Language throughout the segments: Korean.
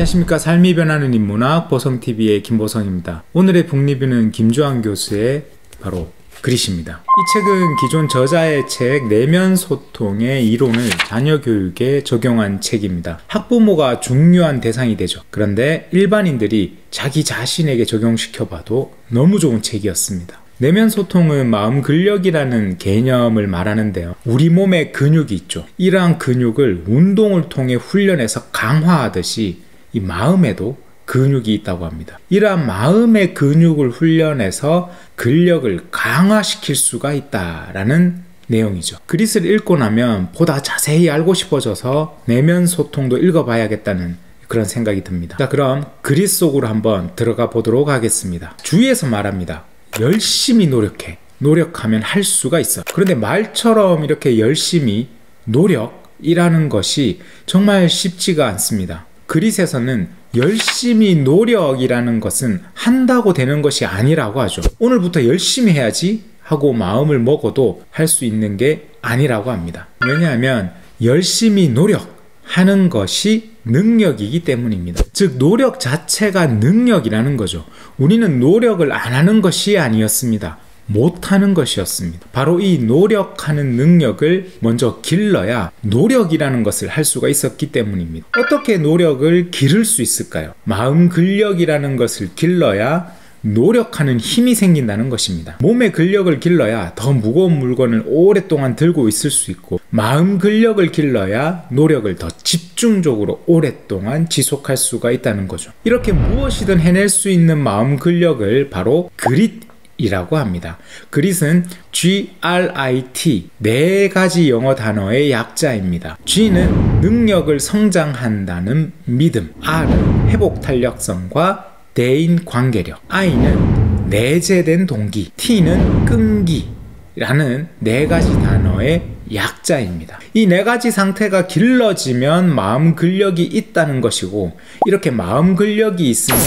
안녕하십니까. 삶이 변하는 인문학 보성TV의 김보성입니다. 오늘의 북리뷰는 김주환 교수의 바로 그릿입니다. 이 책은 기존 저자의 책 내면 소통의 이론을 자녀 교육에 적용한 책입니다. 학부모가 중요한 대상이 되죠. 그런데 일반인들이 자기 자신에게 적용시켜봐도 너무 좋은 책이었습니다. 내면 소통은 마음 근력이라는 개념을 말하는데요. 우리 몸에 근육이 있죠. 이러한 근육을 운동을 통해 훈련해서 강화하듯이 이 마음에도 근육이 있다고 합니다. 이러한 마음의 근육을 훈련해서 근력을 강화시킬 수가 있다라는 내용이죠. 그릿을 읽고 나면 보다 자세히 알고 싶어져서 내면 소통도 읽어봐야겠다는 그런 생각이 듭니다. 자, 그럼 그릿 속으로 한번 들어가 보도록 하겠습니다. 주위에서 말합니다. 열심히 노력하면 할 수가 있어. 그런데 말처럼 이렇게 열심히 노력이라는 것이 정말 쉽지가 않습니다. 그릿에서는 열심히 노력이라는 것은 한다고 되는 것이 아니라고 하죠. 오늘부터 열심히 해야지 하고 마음을 먹어도 할 수 있는 게 아니라고 합니다. 왜냐하면 열심히 노력하는 것이 능력이기 때문입니다. 즉 노력 자체가 능력이라는 거죠. 우리는 노력을 안 하는 것이 아니었습니다. 못하는 것이었습니다. 바로 이 노력하는 능력을 먼저 길러야 노력이라는 것을 할 수가 있었기 때문입니다. 어떻게 노력을 기를 수 있을까요? 마음 근력이라는 것을 길러야 노력하는 힘이 생긴다는 것입니다. 몸의 근력을 길러야 더 무거운 물건을 오랫동안 들고 있을 수 있고, 마음 근력을 길러야 노력을 더 집중적으로 오랫동안 지속할 수가 있다는 거죠. 이렇게 무엇이든 해낼 수 있는 마음 근력을 바로 그릿이라고 합니다. 그릿은 GRIT, 네 가지 영어 단어의 약자입니다. G는 능력을 성장한다는 믿음, R은 회복 탄력성과 대인 관계력, I는 내재된 동기, T는 끈기라는 네 가지 단어의 약자입니다. 이 네 가지 상태가 길러지면 마음 근력이 있다는 것이고, 이렇게 마음 근력이 있으면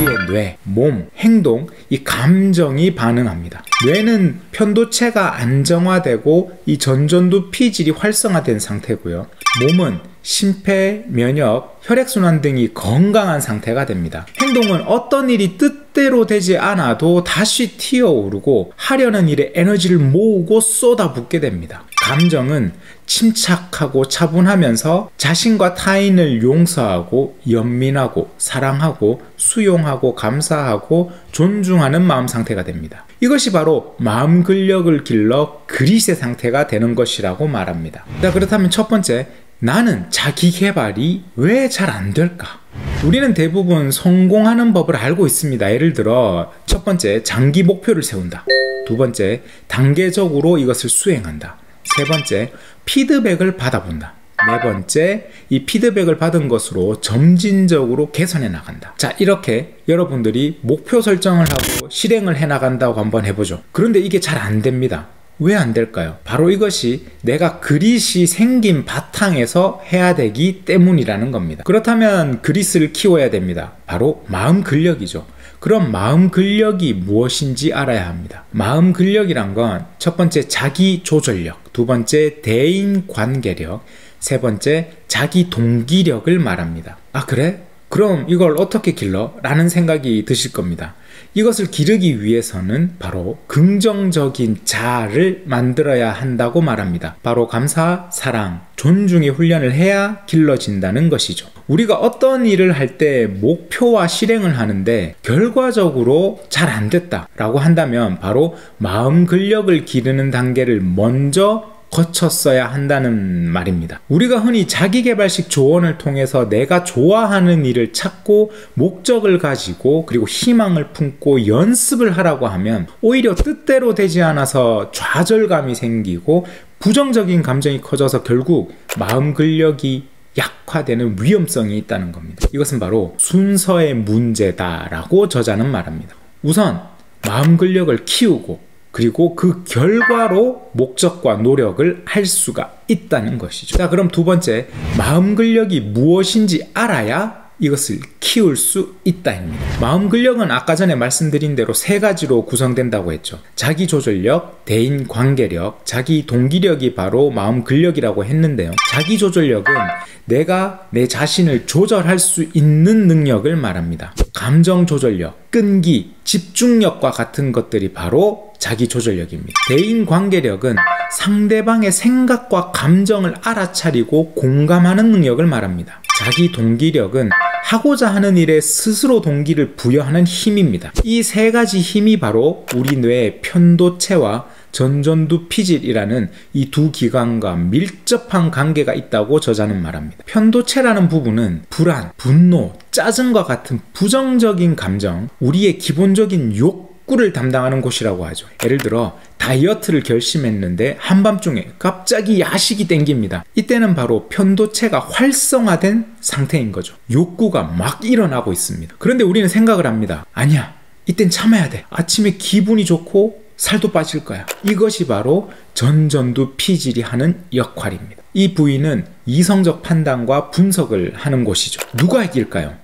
우리의 뇌, 몸, 행동, 이 감정이 반응합니다. 뇌는 편도체가 안정화되고 이 전전두 피질이 활성화된 상태고요. 몸은 심폐, 면역, 혈액순환 등이 건강한 상태가 됩니다. 행동은 어떤 일이 뜻대로 되지 않아도 다시 튀어오르고 하려는 일에 에너지를 모으고 쏟아붓게 됩니다. 감정은 침착하고 차분하면서 자신과 타인을 용서하고 연민하고 사랑하고 수용하고 감사하고 존중하는 마음 상태가 됩니다. 이것이 바로 마음 근력을 길러 그릿의 상태가 되는 것이라고 말합니다. 자, 그렇다면 첫 번째, 나는 자기 개발이 왜 잘 안 될까? 우리는 대부분 성공하는 법을 알고 있습니다. 예를 들어 첫 번째, 장기 목표를 세운다. 두 번째, 단계적으로 이것을 수행한다. 세 번째, 피드백을 받아본다. 네 번째, 이 피드백을 받은 것으로 점진적으로 개선해 나간다. 자, 이렇게 여러분들이 목표 설정을 하고 실행을 해 나간다고 한번 해보죠. 그런데 이게 잘 안 됩니다. 왜 안 될까요? 바로 이것이 내가 그릿이 생긴 바탕에서 해야 되기 때문이라는 겁니다. 그렇다면 그릿을 키워야 됩니다. 바로 마음 근력이죠. 그럼 마음 근력이 무엇인지 알아야 합니다. 마음 근력이란 건 첫 번째 자기 조절력, 두 번째 대인 관계력, 세 번째 자기 동기력을 말합니다. 아, 그래? 그럼 이걸 어떻게 길러? 라는 생각이 드실 겁니다. 이것을 기르기 위해서는 바로 긍정적인 자아를 만들어야 한다고 말합니다. 바로 감사, 사랑, 존중의 훈련을 해야 길러진다는 것이죠. 우리가 어떤 일을 할 때 목표와 실행을 하는데 결과적으로 잘 안 됐다라고 한다면 바로 마음 근력을 기르는 단계를 먼저 거쳤어야 한다는 말입니다. 우리가 흔히 자기계발식 조언을 통해서 내가 좋아하는 일을 찾고 목적을 가지고 그리고 희망을 품고 연습을 하라고 하면 오히려 뜻대로 되지 않아서 좌절감이 생기고 부정적인 감정이 커져서 결국 마음 근력이 약화되는 위험성이 있다는 겁니다. 이것은 바로 순서의 문제다라고 저자는 말합니다. 우선 마음 근력을 키우고 그리고 그 결과로 목적과 노력을 할 수가 있다는 것이죠. 자, 그럼 두 번째, 마음 근력이 무엇인지 알아야 이것을 키울 수 있다입니다. 마음 근력은 아까 전에 말씀드린 대로 세 가지로 구성된다고 했죠. 자기 조절력, 대인 관계력, 자기 동기력이 바로 마음 근력이라고 했는데요. 자기 조절력은 내가 내 자신을 조절할 수 있는 능력을 말합니다. 감정 조절력, 끈기, 집중력과 같은 것들이 바로 자기 조절력입니다. 대인 관계력은 상대방의 생각과 감정을 알아차리고 공감하는 능력을 말합니다. 자기 동기력은 하고자 하는 일에 스스로 동기를 부여하는 힘입니다. 이 세 가지 힘이 바로 우리 뇌의 편도체와 전전두피질이라는 이 두 기관과 밀접한 관계가 있다고 저자는 말합니다. 편도체라는 부분은 불안, 분노, 짜증과 같은 부정적인 감정, 우리의 기본적인 욕구를 담당하는 곳이라고 하죠. 예를 들어 다이어트를 결심했는데 한밤중에 갑자기 야식이 땡깁니다. 이때는 바로 편도체가 활성화된 상태인 거죠. 욕구가 막 일어나고 있습니다. 그런데 우리는 생각을 합니다. 아니야, 이땐 참아야 돼. 아침에 기분이 좋고 살도 빠질 거야. 이것이 바로 전전두피질이 하는 역할입니다. 이 부위는 이성적 판단과 분석을 하는 곳이죠. 누가 이길까요?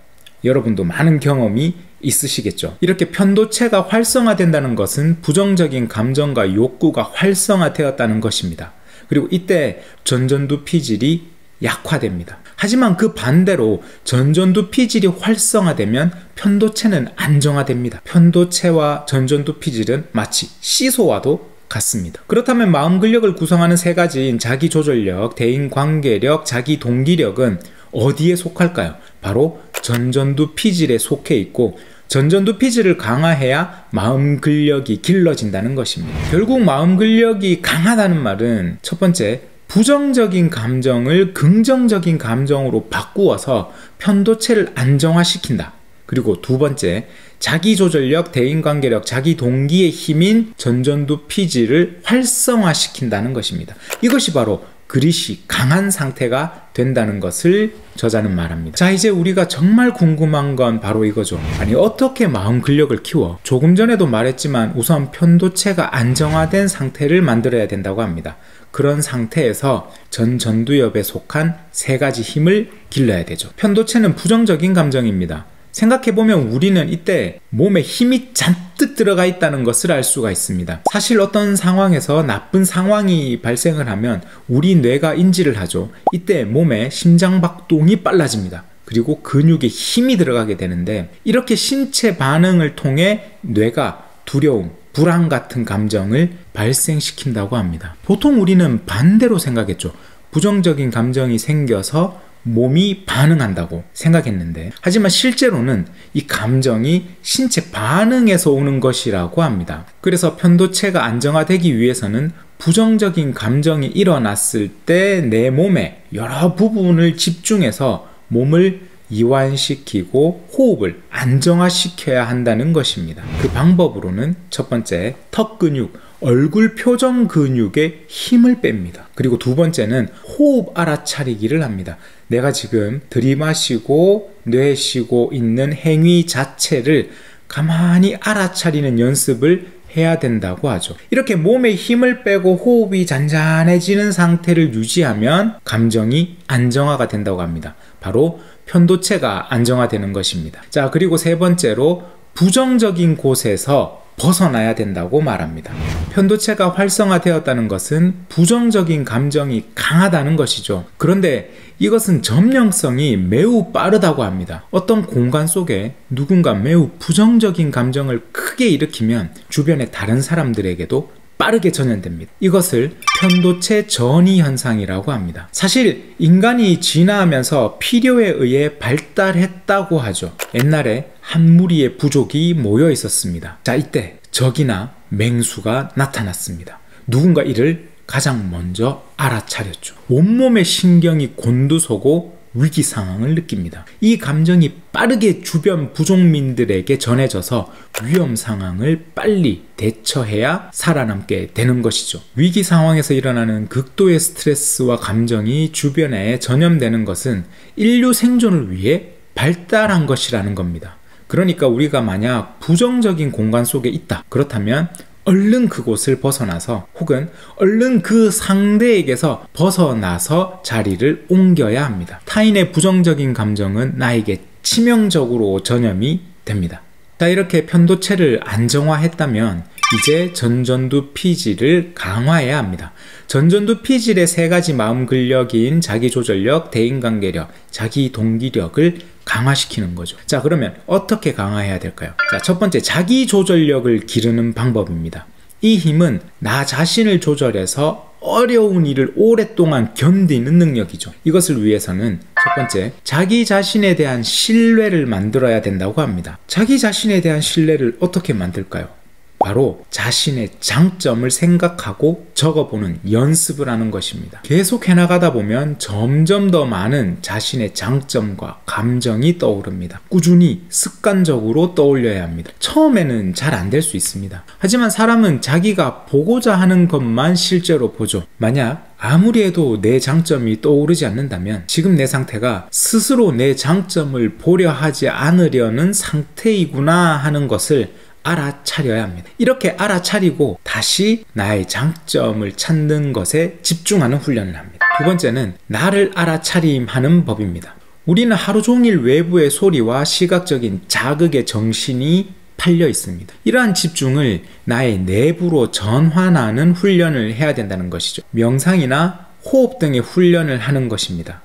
여러분도 많은 경험이 있으시겠죠. 이렇게 편도체가 활성화된다는 것은 부정적인 감정과 욕구가 활성화되었다는 것입니다. 그리고 이때 전전두피질이 약화됩니다. 하지만 그 반대로 전전두피질이 활성화되면 편도체는 안정화됩니다. 편도체와 전전두피질은 마치 시소와도 같습니다. 그렇다면 마음 근력을 구성하는 세 가지인 자기 조절력, 대인 관계력, 자기 동기력은 어디에 속할까요? 바로 전전두피질에 속해 있고, 전전두피질을 강화해야 마음 근력이 길러진다는 것입니다. 결국 마음 근력이 강하다는 말은 첫 번째, 부정적인 감정을 긍정적인 감정으로 바꾸어서 편도체를 안정화시킨다. 그리고 두 번째, 자기 조절력, 대인관계력, 자기 동기의 힘인 전전두피질을 활성화시킨다는 것입니다. 이것이 바로 그릿이 강한 상태가 된다는 것을 저자는 말합니다. 자, 이제 우리가 정말 궁금한 건 바로 이거죠. 아니, 어떻게 마음 근력을 키워? 조금 전에도 말했지만 우선 편도체가 안정화된 상태를 만들어야 된다고 합니다. 그런 상태에서 전두엽에 속한 세 가지 힘을 길러야 되죠. 편도체는 부정적인 감정입니다. 생각해보면 우리는 이때 몸에 힘이 잔뜩 들어가 있다는 것을 알 수가 있습니다. 사실 어떤 상황에서 나쁜 상황이 발생을 하면 우리 뇌가 인지를 하죠. 이때 몸에 심장박동이 빨라집니다. 그리고 근육에 힘이 들어가게 되는데, 이렇게 신체 반응을 통해 뇌가 두려움, 불안 같은 감정을 발생시킨다고 합니다. 보통 우리는 반대로 생각했죠. 부정적인 감정이 생겨서 몸이 반응한다고 생각했는데, 하지만 실제로는 이 감정이 신체 반응에서 오는 것이라고 합니다. 그래서 편도체가 안정화되기 위해서는 부정적인 감정이 일어났을 때 내 몸의 여러 부분을 집중해서 몸을 이완시키고 호흡을 안정화시켜야 한다는 것입니다. 그 방법으로는 첫 번째, 턱 근육, 얼굴 표정 근육에 힘을 뺍니다. 그리고 두 번째는 호흡 알아차리기를 합니다. 내가 지금 들이마시고 내쉬고 있는 행위 자체를 가만히 알아차리는 연습을 해야 된다고 하죠. 이렇게 몸에 힘을 빼고 호흡이 잔잔해지는 상태를 유지하면 감정이 안정화가 된다고 합니다. 바로 편도체가 안정화되는 것입니다. 자, 그리고 세 번째로 부정적인 곳에서 벗어나야 된다고 말합니다. 편도체가 활성화되었다는 것은 부정적인 감정이 강하다는 것이죠. 그런데 이것은 점령성이 매우 빠르다고 합니다. 어떤 공간 속에 누군가 매우 부정적인 감정을 크게 일으키면 주변의 다른 사람들에게도 빠르게 전염됩니다. 이것을 편도체 전이 현상이라고 합니다. 사실 인간이 진화하면서 필요에 의해 발달했다고 하죠. 옛날에 한 무리의 부족이 모여 있었습니다. 자, 이때 적이나 맹수가 나타났습니다. 누군가 이를 가장 먼저 알아차렸죠. 온몸의 신경이 곤두서고 위기 상황을 느낍니다. 이 감정이 빠르게 주변 부족민들에게 전해져서 위험 상황을 빨리 대처해야 살아남게 되는 것이죠. 위기 상황에서 일어나는 극도의 스트레스와 감정이 주변에 전염되는 것은 인류 생존을 위해 발달한 것이라는 겁니다. 그러니까 우리가 만약 부정적인 공간 속에 있다, 그렇다면 얼른 그곳을 벗어나서, 혹은 얼른 그 상대에게서 벗어나서 자리를 옮겨야 합니다. 타인의 부정적인 감정은 나에게 치명적으로 전염이 됩니다. 자, 이렇게 편도체를 안정화했다면 이제 전전두 피질을 강화해야 합니다. 전전두 피질의 세 가지 마음 근력인 자기조절력, 대인관계력, 자기동기력을 강화시키는 거죠. 자, 그러면 어떻게 강화해야 될까요? 자, 첫 번째, 자기조절력을 기르는 방법입니다. 이 힘은 나 자신을 조절해서 어려운 일을 오랫동안 견디는 능력이죠. 이것을 위해서는 첫 번째, 자기 자신에 대한 신뢰를 만들어야 된다고 합니다. 자기 자신에 대한 신뢰를 어떻게 만들까요? 바로 자신의 장점을 생각하고 적어보는 연습을 하는 것입니다. 계속 해나가다 보면 점점 더 많은 자신의 장점과 감정이 떠오릅니다. 꾸준히 습관적으로 떠올려야 합니다. 처음에는 잘 안 될 수 있습니다. 하지만 사람은 자기가 보고자 하는 것만 실제로 보죠. 만약 아무리 해도 내 장점이 떠오르지 않는다면 지금 내 상태가 스스로 내 장점을 보려 하지 않으려는 상태이구나 하는 것을 알아차려야 합니다. 이렇게 알아차리고 다시 나의 장점을 찾는 것에 집중하는 훈련을 합니다. 두 번째는 나를 알아차림하는 법입니다. 우리는 하루 종일 외부의 소리와 시각적인 자극에 정신이 팔려 있습니다. 이러한 집중을 나의 내부로 전환하는 훈련을 해야 된다는 것이죠. 명상이나 호흡 등의 훈련을 하는 것입니다.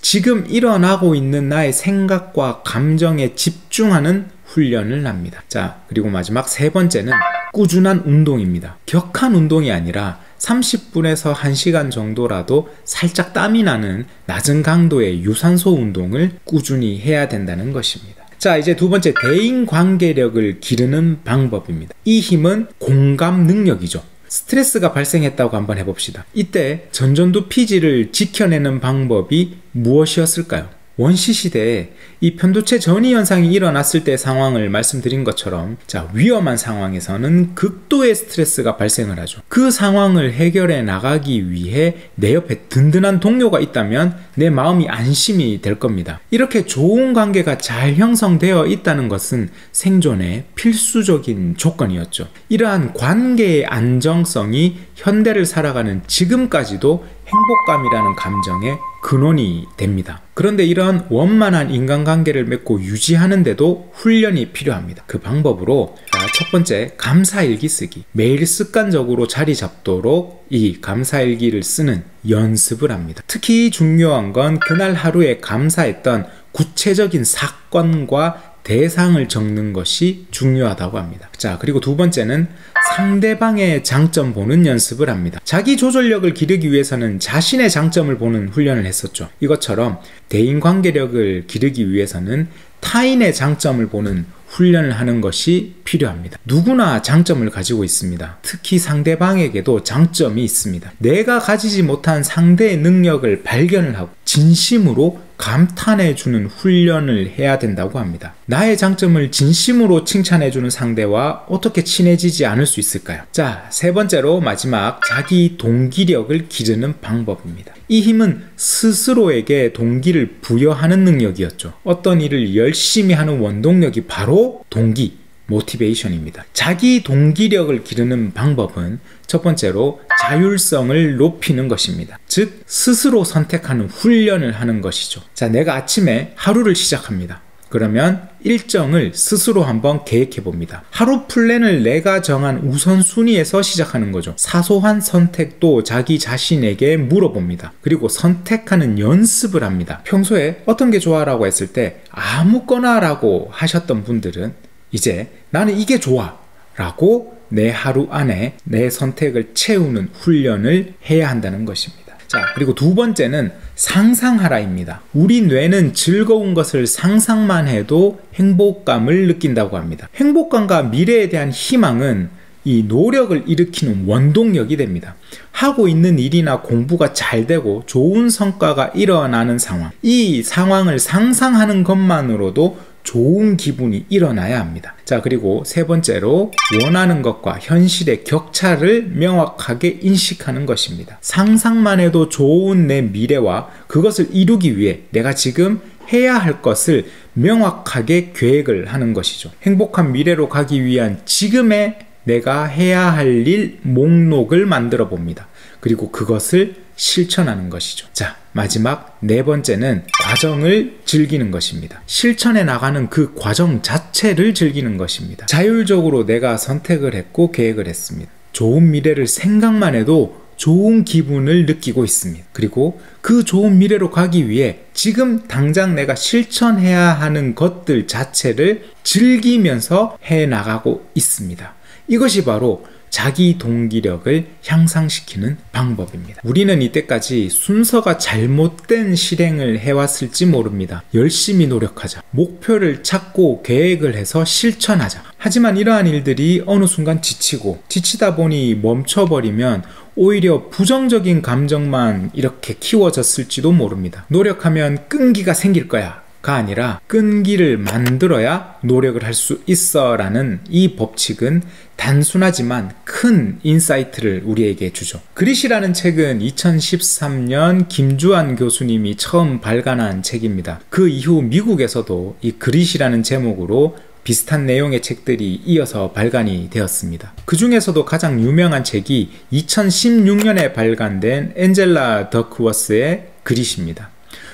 지금 일어나고 있는 나의 생각과 감정에 집중하는 훈련을 합니다. 자, 그리고 마지막 세 번째는 꾸준한 운동입니다. 격한 운동이 아니라 30분에서 1시간 정도라도 살짝 땀이 나는 낮은 강도의 유산소 운동을 꾸준히 해야 된다는 것입니다. 자, 이제 두 번째, 대인관계력을 기르는 방법입니다. 이 힘은 공감 능력이죠. 스트레스가 발생했다고 한번 해봅시다. 이때 전전두 피질을 지켜내는 방법이 무엇이었을까요? 원시 시대에 이 편도체 전이 현상이 일어났을 때 상황을 말씀드린 것처럼, 자, 위험한 상황에서는 극도의 스트레스가 발생을 하죠. 그 상황을 해결해 나가기 위해 내 옆에 든든한 동료가 있다면 내 마음이 안심이 될 겁니다. 이렇게 좋은 관계가 잘 형성되어 있다는 것은 생존의 필수적인 조건이었죠. 이러한 관계의 안정성이 현대를 살아가는 지금까지도 행복감이라는 감정의 근원이 됩니다. 그런데 이런 원만한 인간관계를 맺고 유지하는데도 훈련이 필요합니다. 그 방법으로 첫 번째, 감사일기 쓰기. 매일 습관적으로 자리 잡도록 이 감사일기를 쓰는 연습을 합니다. 특히 중요한 건 그날 하루에 감사했던 구체적인 사건과 대상을 적는 것이 중요하다고 합니다. 자, 그리고 두 번째는 상대방의 장점 보는 연습을 합니다. 자기 조절력을 기르기 위해서는 자신의 장점을 보는 훈련을 했었죠. 이것처럼 대인관계력을 기르기 위해서는 타인의 장점을 보는 훈련을 하는 것이 필요합니다. 누구나 장점을 가지고 있습니다. 특히 상대방에게도 장점이 있습니다. 내가 가지지 못한 상대의 능력을 발견을 하고 진심으로 감탄해주는 훈련을 해야 된다고 합니다. 나의 장점을 진심으로 칭찬해주는 상대와 어떻게 친해지지 않을 수 있을까요? 자, 세 번째로 마지막, 자기 동기력을 기르는 방법입니다. 이 힘은 스스로에게 동기를 부여하는 능력이었죠. 어떤 일을 열심히 하는 원동력이 바로 동기, 모티베이션입니다. 자기 동기력을 기르는 방법은 첫 번째로 자율성을 높이는 것입니다. 즉, 스스로 선택하는 훈련을 하는 것이죠. 자, 내가 아침에 하루를 시작합니다. 그러면 일정을 스스로 한번 계획해 봅니다. 하루 플랜을 내가 정한 우선순위에서 시작하는 거죠. 사소한 선택도 자기 자신에게 물어봅니다. 그리고 선택하는 연습을 합니다. 평소에 어떤 게 좋아 라고 했을 때 아무거나 라고 하셨던 분들은 이제 나는 이게 좋아 라고 내 하루 안에 내 선택을 채우는 훈련을 해야 한다는 것입니다. 자, 그리고 두 번째는 상상하라입니다. 우리 뇌는 즐거운 것을 상상만 해도 행복감을 느낀다고 합니다. 행복감과 미래에 대한 희망은 이 노력을 일으키는 원동력이 됩니다. 하고 있는 일이나 공부가 잘 되고 좋은 성과가 일어나는 상황, 이 상황을 상상하는 것만으로도 좋은 기분이 일어나야 합니다. 자, 그리고 세 번째로 원하는 것과 현실의 격차를 명확하게 인식하는 것입니다. 상상만 해도 좋은 내 미래와 그것을 이루기 위해 내가 지금 해야 할 것을 명확하게 계획을 하는 것이죠. 행복한 미래로 가기 위한 지금의 내가 해야 할 일 목록을 만들어 봅니다. 그리고 그것을 실천하는 것이죠. 자, 마지막 네 번째는 과정을 즐기는 것입니다. 실천해 나가는 그 과정 자체를 즐기는 것입니다. 자율적으로 내가 선택을 했고 계획을 했습니다. 좋은 미래를 생각만 해도 좋은 기분을 느끼고 있습니다. 그리고 그 좋은 미래로 가기 위해 지금 당장 내가 실천해야 하는 것들 자체를 즐기면서 해 나가고 있습니다. 이것이 바로 자기 동기력을 향상시키는 방법입니다. 우리는 이때까지 순서가 잘못된 실행을 해왔을지 모릅니다. 열심히 노력하자. 목표를 찾고 계획을 해서 실천하자. 하지만 이러한 일들이 어느 순간 지치다 보니 멈춰버리면 오히려 부정적인 감정만 이렇게 키워졌을지도 모릅니다. 노력하면 끈기가 생길 거야 가 아니라 끈기를 만들어야 노력을 할 수 있어 라는 이 법칙은 단순하지만 큰 인사이트를 우리에게 주죠. 그릿이라는 책은 2013년 김주환 교수님이 처음 발간한 책입니다. 그 이후 미국에서도 이 그릿이라는 제목으로 비슷한 내용의 책들이 이어서 발간이 되었습니다. 그 중에서도 가장 유명한 책이 2016년에 발간된 엔젤라 더크워스의 그릿입니다.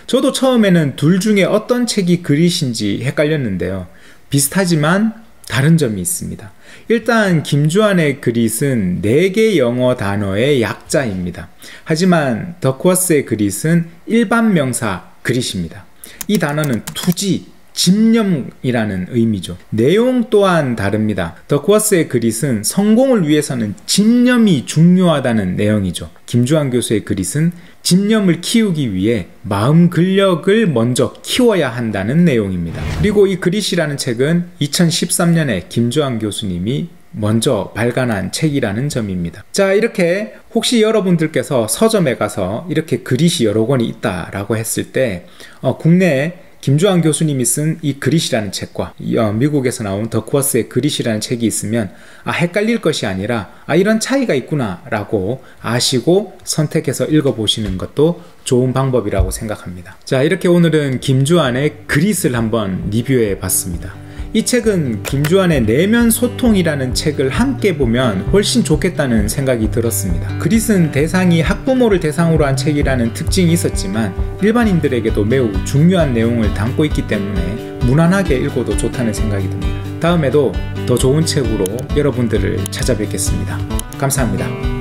저도 처음에는 둘 중에 어떤 책이 그릿인지 헷갈렸는데요. 비슷하지만 다른 점이 있습니다. 일단 김주환의 그릿은 4개 영어 단어의 약자입니다. 하지만 더크워스의 그릿은 일반 명사 그릿입니다. 이 단어는 투지, 집념이라는 의미죠. 내용 또한 다릅니다. 더크워스의 그릿은 성공을 위해서는 집념이 중요하다는 내용이죠. 김주환 교수의 그릿은 집념을 키우기 위해 마음 근력을 먼저 키워야 한다는 내용입니다. 그리고 이 그릿이라는 책은 2013년에 김주환 교수님이 먼저 발간한 책이라는 점입니다. 자, 이렇게 혹시 여러분들께서 서점에 가서 이렇게 그릿이 여러 권이 있다라고 했을 때 국내에 김주환 교수님이 쓴 이 그릿이라는 책과 미국에서 나온 더크워스의 그릿이라는 책이 있으면 헷갈릴 것이 아니라 이런 차이가 있구나 라고 아시고 선택해서 읽어보시는 것도 좋은 방법이라고 생각합니다. 자, 이렇게 오늘은 김주환의 그릿을 한번 리뷰해 봤습니다. 이 책은 김주환의 내면 소통이라는 책을 함께 보면 훨씬 좋겠다는 생각이 들었습니다. 그릿은 대상이 학부모를 대상으로 한 책이라는 특징이 있었지만 일반인들에게도 매우 중요한 내용을 담고 있기 때문에 무난하게 읽어도 좋다는 생각이 듭니다. 다음에도 더 좋은 책으로 여러분들을 찾아뵙겠습니다. 감사합니다.